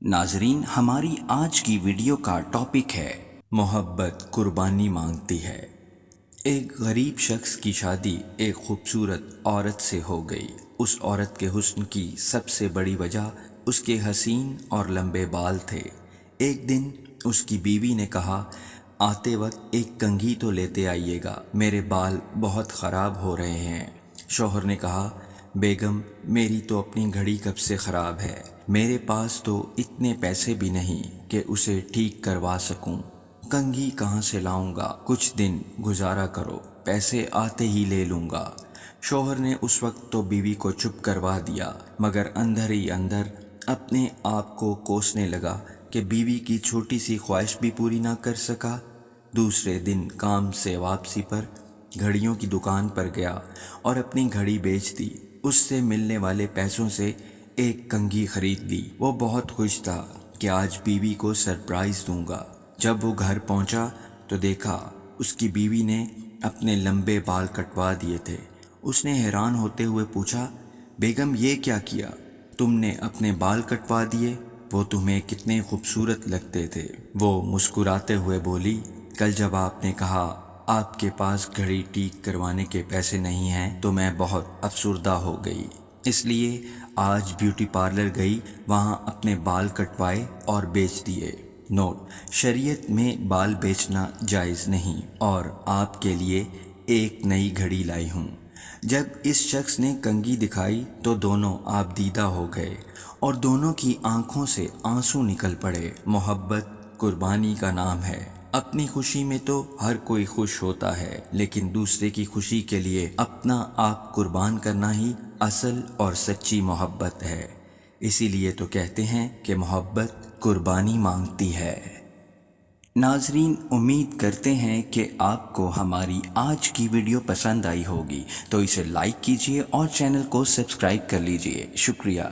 ناظرین، ہماری آج کی ویڈیو کا ٹاپک ہے محبت قربانی مانگتی ہے۔ ایک غریب شخص کی شادی ایک خوبصورت عورت سے ہو گئی۔ اس عورت کے حسن کی سب سے بڑی وجہ اس کے حسین اور لمبے بال تھے۔ ایک دن اس کی بیوی نے کہا، آتے وقت ایک کنگھی تو لیتے آئیے گا، میرے بال بہت خراب ہو رہے ہیں۔ شوہر نے کہا، بیگم میری تو اپنی گھڑی کب سے خراب ہے، میرے پاس تو اتنے پیسے بھی نہیں کہ اسے ٹھیک کروا سکوں، کنگھی کہاں سے لاؤں گا، کچھ دن گزارا کرو، پیسے آتے ہی لے لوں گا۔ شوہر نے اس وقت تو بیوی کو چپ کروا دیا، مگر اندر ہی اندر اپنے آپ کو کوسنے لگا کہ بیوی کی چھوٹی سی خواہش بھی پوری نہ کر سکا۔ دوسرے دن کام سے واپسی پر گھڑیوں کی دکان پر گیا اور اپنی گھڑی بیچ دی۔ اس سے ملنے والے پیسوں سے ایک کنگھی خرید لی۔ وہ بہت خوش تھا کہ آج بیوی کو سرپرائز دوں گا۔ جب وہ گھر پہنچا تو دیکھا اس کی بیوی نے اپنے لمبے بال کٹوا دیے تھے۔ اس نے حیران ہوتے ہوئے پوچھا، بیگم یہ کیا کیا؟ تم نے اپنے بال کٹوا دیے، وہ تمہیں کتنے خوبصورت لگتے تھے۔ وہ مسکراتے ہوئے بولی، کل جب آپ نے کہا آپ کے پاس گھڑی ٹھیک کروانے کے پیسے نہیں ہیں تو میں بہت افسردہ ہو گئی، اس لیے آج بیوٹی پارلر گئی، وہاں اپنے بال کٹوائے اور بیچ دیے۔ نوٹ: شریعت میں بال بیچنا جائز نہیں، اور آپ کے لیے ایک نئی گھڑی لائی ہوں۔ جب اس شخص نے کنگھی دکھائی تو دونوں آبدیدہ ہو گئے اور دونوں کی آنکھوں سے آنسو نکل پڑے۔ محبت قربانی کا نام ہے۔ اپنی خوشی میں تو ہر کوئی خوش ہوتا ہے، لیکن دوسرے کی خوشی کے لیے اپنا آپ قربان کرنا ہی اصل اور سچی محبت ہے۔ اسی لیے تو کہتے ہیں کہ محبت قربانی مانگتی ہے۔ ناظرین، امید کرتے ہیں کہ آپ کو ہماری آج کی ویڈیو پسند آئی ہوگی، تو اسے لائک کیجیے اور چینل کو سبسکرائب کر لیجیے۔ شکریہ۔